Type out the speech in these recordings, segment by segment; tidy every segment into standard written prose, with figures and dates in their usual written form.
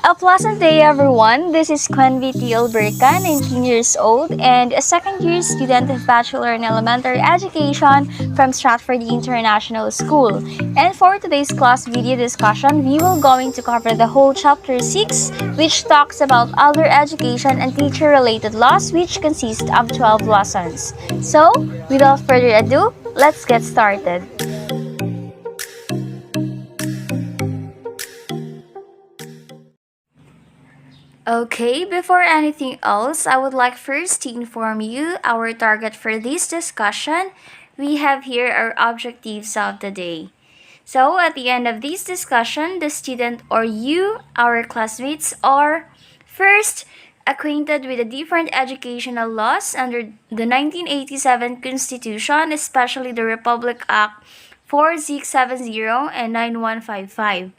A pleasant day, everyone. This is Quenvy T. Alberca, 19 years old, and a second-year student of Bachelor in Elementary Education from Stratford International School. And for today's class video discussion, we will going to cover the whole Chapter 6, which talks about other education and teacher-related laws, which consist of 12 lessons. So, without further ado, let's get started. Okay, before anything else, I would like first to inform you our target for this discussion. We have here our objectives of the day. So, at the end of this discussion, the student or you, our classmates, are first acquainted with the different educational laws under the 1987 Constitution, especially the Republic Act 4670 and 9155.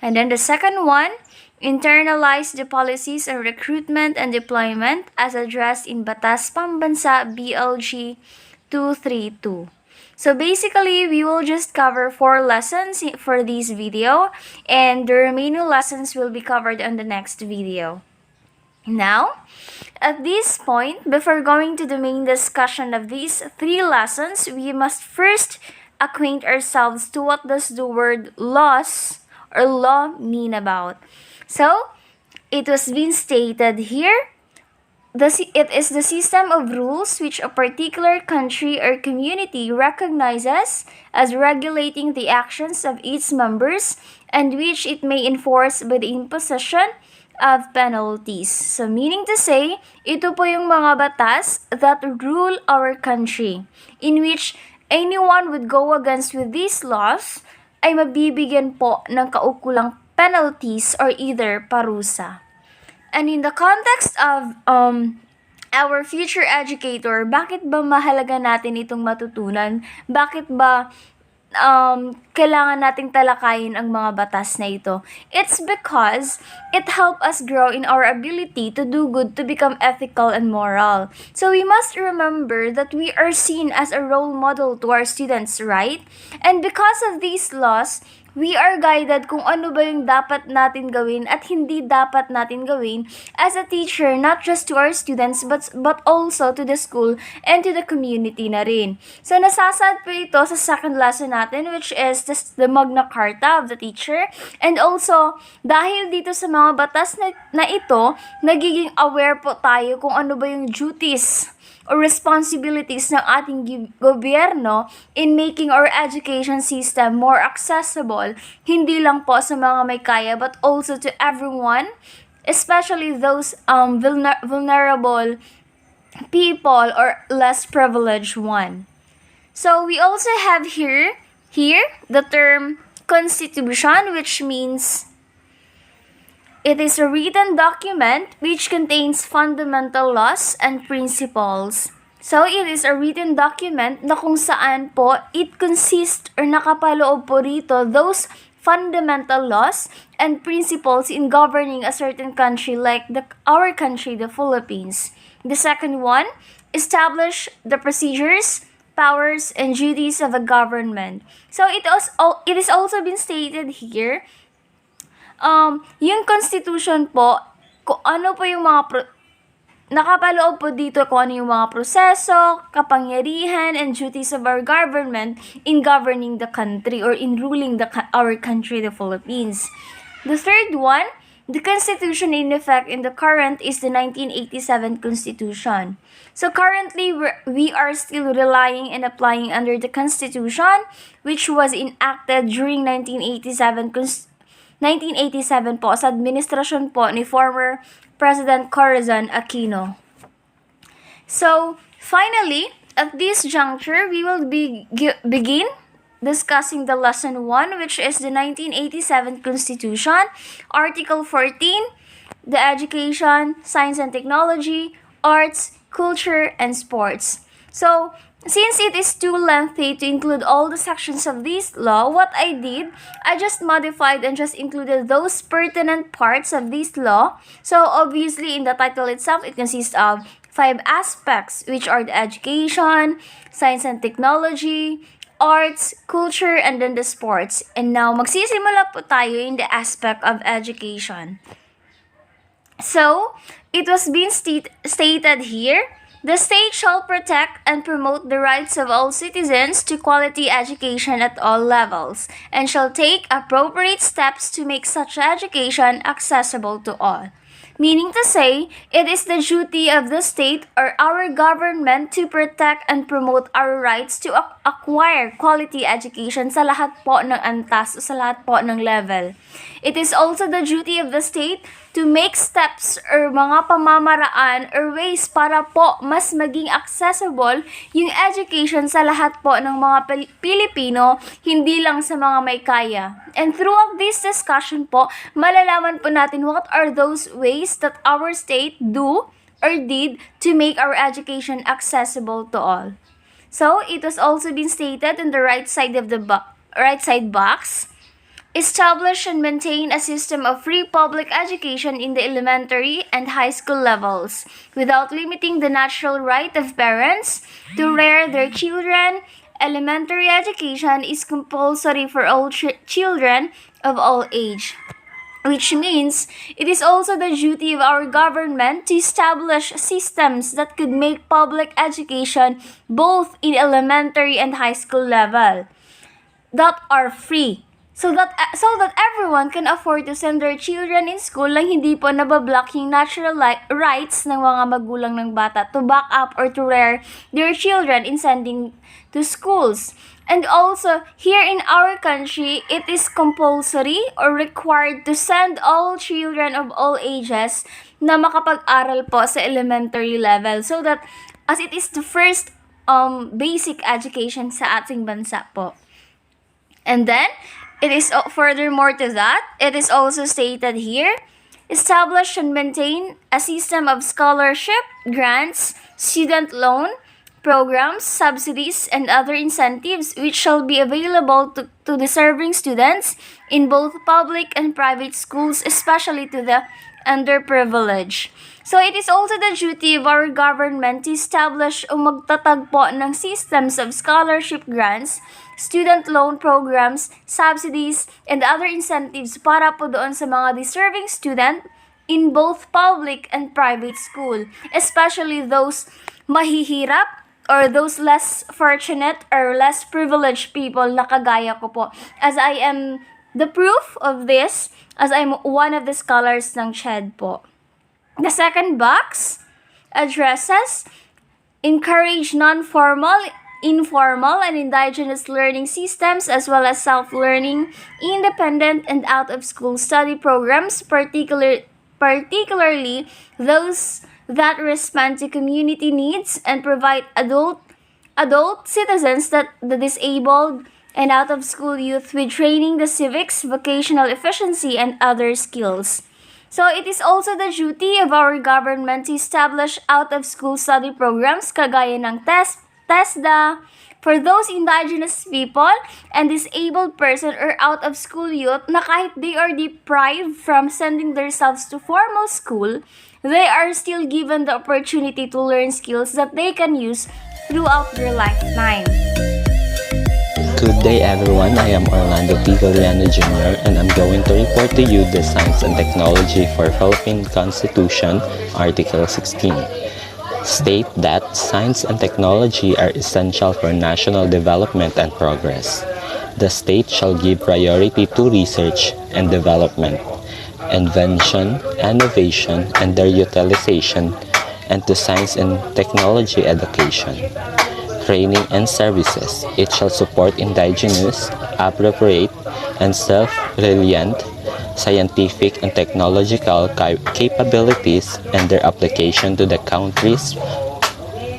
And then the second one, internalize the policies on recruitment and deployment as addressed in Batas Pambansa BLG 232. So basically, we will just cover 4 lessons for this video, and the remaining lessons will be covered on the next video. Now, at this point, before going to the main discussion of these 3 lessons, we must first acquaint ourselves to what does the word laws or law mean about. So, it was been stated here, it is the system of rules which a particular country or community recognizes as regulating the actions of its members and which it may enforce by the imposition of penalties. So, meaning to say, ito po yung mga batas that rule our country, in which anyone would go against with these laws ay mabibigyan po ng kaukulang penalties or either parusa. And in the context of our future educator, bakit ba mahalaga natin itong matutunan? Bakit ba kailangan nating talakayin ang mga batas na ito? It's because it helps us grow in our ability to do good, to become ethical and moral. So we must remember that we are seen as a role model to our students, right? And because of these laws, we are guided kung ano ba yung dapat natin gawin at hindi dapat natin gawin as a teacher, not just to our students but also to the school and to the community na rin. So nasasad po ito sa second lesson natin, which is the Magna Carta of the teacher. And also, dahil dito sa mga batas na ito, nagiging aware po tayo kung ano ba yung duties or responsibilities ng ating gobyerno in making our education system more accessible, hindi lang po sa mga may kaya but also to everyone, especially those vulnerable people or less privileged one. So we also have here the term constitution, which means it is a written document which contains fundamental laws and principles. So, it is a written document na kung saan po it consists or nakapaloob po rito those fundamental laws and principles in governing a certain country like our country, the Philippines. The second one, establish the procedures, powers, and duties of a government. So, it is also been stated here yung constitution po, kung ano po yung mga nakapaloob po dito kung ano yung mga proseso, kapangyarihan, and duties of our government in governing the country or in ruling our country, the Philippines. The third one, the constitution in effect in the current is the 1987 Constitution. So currently, we are still relying and applying under the Constitution, which was enacted during 1987 po sa administrasyon po ni former President Corazon Aquino. So, finally, at this juncture, we will begin discussing the lesson 1, which is the 1987 Constitution, Article 14, the education, science and technology, arts, culture, and sports. So, since it is too lengthy to include all the sections of this law, what I did, I just modified and just included those pertinent parts of this law. So obviously in the title itself, it consists of 5 aspects, which are the education, science and technology, arts, culture, and then the sports. And now, magsisimula po tayo in the aspect of education. So, it was being stated here, the state shall protect and promote the rights of all citizens to quality education at all levels, and shall take appropriate steps to make such education accessible to all. Meaning to say, it is the duty of the state or our government to protect and promote our rights to acquire quality education sa lahat po ng antas o sa lahat po ng level. It is also the duty of the state to make steps or mga pamamaraan or ways para po mas maging accessible yung education sa lahat po ng mga Pilipino, hindi lang sa mga may kaya. And throughout this discussion po, malalaman po natin what are those ways that our state do or did to make our education accessible to all. So, it was also been stated in the right side of the right side box. Establish and maintain a system of free public education in the elementary and high school levels, without limiting the natural right of parents to rear their children. Elementary education is compulsory for all children of all age, which means it is also the duty of our government to establish systems that could make public education both in elementary and high school level that are free. So that everyone can afford to send their children in school lang hindi po nabablock yung natural rights ng mga magulang ng bata to back up or to rear their children in sending to schools. And also, here in our country, it is compulsory or required to send all children of all ages na makapag-aral po sa elementary level so that as it is the first basic education sa ating bansa po. And then, it is furthermore to that, it is also stated here, establish and maintain a system of scholarship, grants, student loan, programs, subsidies, and other incentives which shall be available to deserving students in both public and private schools, especially to the underprivileged. So it is also the duty of our government to establish o magtatag po ng systems of scholarship grants, student loan programs, subsidies, and other incentives para po doon sa mga deserving student in both public and private school, especially those mahihirap or those less fortunate or less privileged people na kagaya ko po. As I am the proof of this, as I'm one of the scholars ng CHED po. The second box addresses encourage non-formal, informal, and indigenous learning systems as well as self-learning, independent, and out-of-school study programs, particularly those that respond to community needs and provide adult citizens that the disabled and out-of-school youth with training the civics, vocational efficiency, and other skills. So it is also the duty of our government to establish out-of-school study programs kagaya ng TESDA for those indigenous people and disabled person or out-of-school youth na kahit they are deprived from sending themselves to formal school, they are still given the opportunity to learn skills that they can use throughout their lifetime. Good day everyone, I am Orlando P. Galiano Jr. and I'm going to report to you the Science and Technology for Philippine Constitution, Article 16. State that science and technology are essential for national development and progress. The state shall give priority to research and development, invention, innovation, and their utilization, and to science and technology education, training and services. It shall support indigenous, appropriate, and self-reliant scientific and technological capabilities and their application to the country's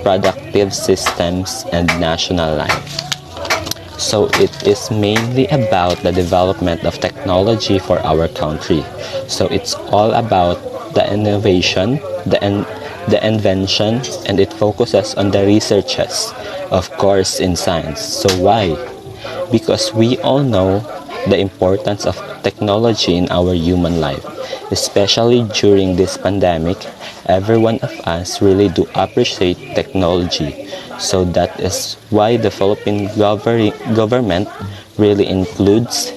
productive systems and national life. So it is mainly about the development of technology for our country. So it's all about the innovation, the invention, and it focuses on the researches, of course, in science. So why? Because we all know the importance of technology in our human life, especially during this pandemic. Every one of us really do appreciate technology. So that is why the Philippine government really includes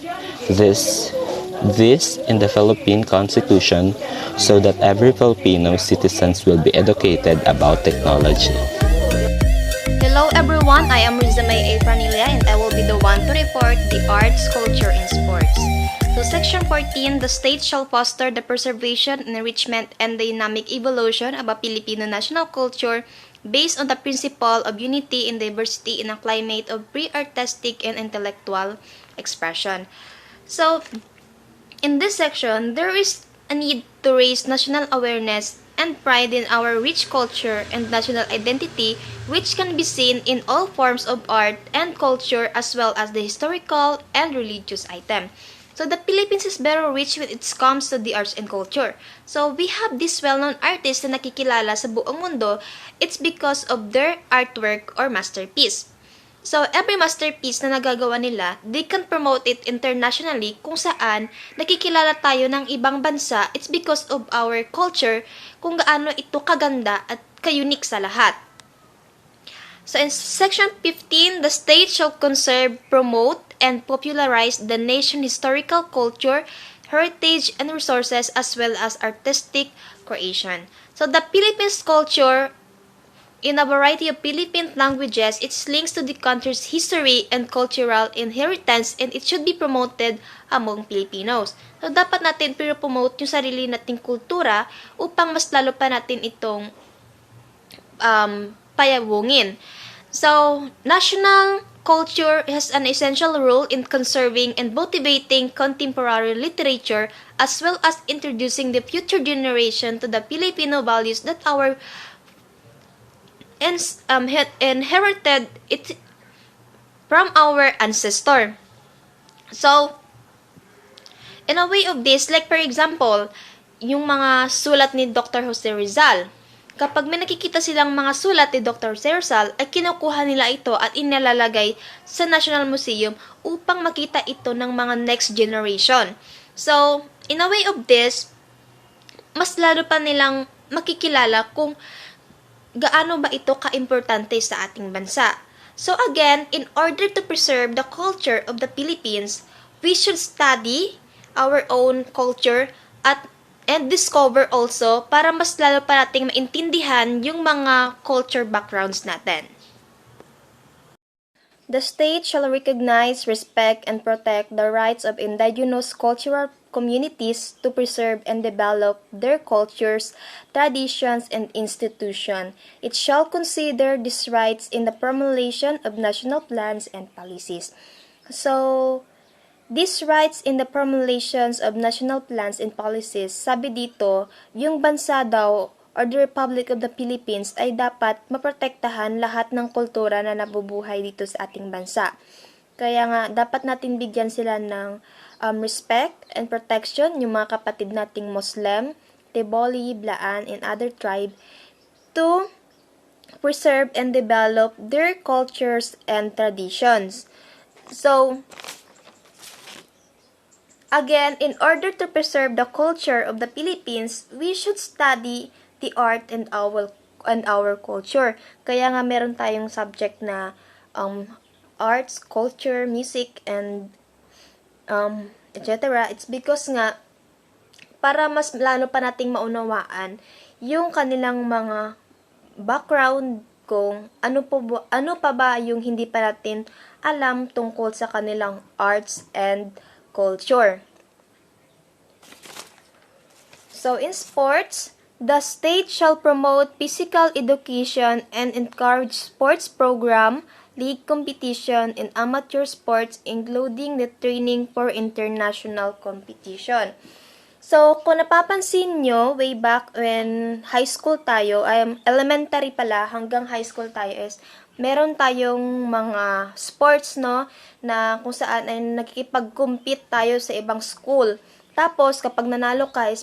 this this in the Philippine Constitution so that every Filipino citizens will be educated about technology. Hello everyone, I am Rizamay A. Franilia and I will be the one to report the arts, culture, and sports. So Section 14, the state shall foster the preservation, enrichment, and dynamic evolution of a Filipino national culture based on the principle of unity and diversity in a climate of free artistic and intellectual expression. So, in this section, there is a need to raise national awareness and pride in our rich culture and national identity, which can be seen in all forms of art and culture as well as the historical and religious item. So the Philippines is very rich when it comes to the arts and culture. So we have this well-known artists na nakikilala sa buong mundo. It's because of their artwork or masterpiece. So, every masterpiece na nagagawa nila, they can promote it internationally kung saan nakikilala tayo ng ibang bansa. It's because of our culture, kung gaano ito kaganda at ka-unique sa lahat. So, in Section 15, the state shall conserve, promote, and popularize the nation's historical culture, heritage, and resources as well as artistic creation. So, the Philippines culture in a variety of Philippine languages, it links to the country's history and cultural inheritance and it should be promoted among Filipinos. So, dapat natin promote yung sarili nating kultura upang mas lalo pa natin itong payabungin. So, national culture has an essential role in conserving and motivating contemporary literature as well as introducing the future generation to the Filipino values that our inherited it from our ancestor. So, in a way of this, like for example, yung mga sulat ni Dr. Jose Rizal. Kapag may nakikita silang mga sulat ni Dr. Jose Rizal, ay kinukuha nila ito at inilalagay sa National Museum upang makita ito ng mga next generation. So, in a way of this, mas lalo pa nilang makikilala kung gaano ba ito ka-importante sa ating bansa. So again, in order to preserve the culture of the Philippines, we should study our own culture and discover also para mas lalo pa nating maintindihan yung mga culture backgrounds natin. The state shall recognize, respect, and protect the rights of indigenous cultural communities to preserve and develop their cultures, traditions, and institutions. It shall consider these rights in the formulation of national plans and policies. So, these rights in the formulations of national plans and policies, sabi dito, yung bansa daw or the Republic of the Philippines ay dapat maprotektahan lahat ng kultura na nabubuhay dito sa ating bansa. Kaya nga, dapat natin bigyan sila ng respect and protection, yung mga kapatid nating Muslim, Teboli, Blaan, and other tribe, to preserve and develop their cultures and traditions. So, again, in order to preserve the culture of the Philippines, we should study the art and our culture. Kaya nga meron tayong subject na arts, culture, music, and etc. It's because nga para mas lalo pa nating maunawaan yung kanilang mga background kung ano pa ba yung hindi pa natin alam tungkol sa kanilang arts and culture. So in sports, the state shall promote physical education and encourage sports program, league competition, and amateur sports, including the training for international competition. So, kung napapansin nyo, way back when high school tayo, elementary pala, hanggang high school tayo is, meron tayong mga sports, no, na kung saan ay nakikipag-compete tayo sa ibang school. Tapos, kapag nanalo ka, is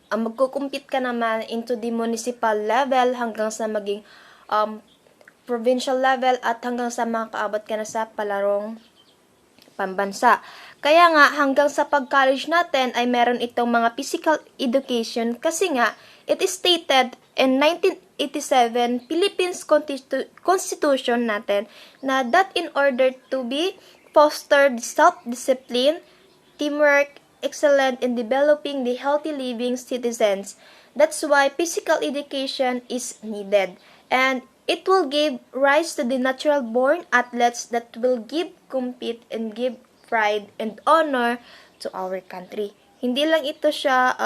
magkukumpit ka naman into the municipal level hanggang sa maging provincial level at hanggang sa makaabot ka na sa palarong pambansa. Kaya nga, hanggang sa pag-college natin ay meron itong mga physical education kasi nga, it is stated in 1987 Philippines Constitution natin na that in order to be fostered self-discipline, teamwork, excellent in developing the healthy living citizens. That's why physical education is needed. And it will give rise to the natural born athletes that will compete, and give pride and honor to our country. Hindi lang ito siya,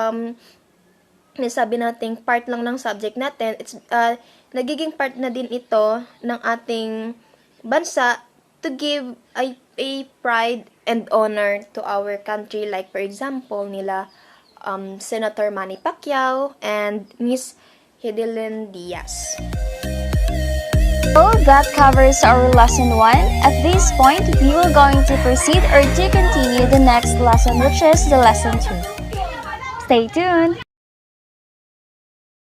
nasabi nating part lang ng subject natin. It's, nagiging part na din ito ng ating bansa to give a pride and honor to our country. Like for example, nila Senator Manny Pacquiao and Miss Hidilyn Diaz. So that covers our lesson 1. At this point, we will going to proceed or to continue the next lesson, which is the lesson 2. Stay tuned!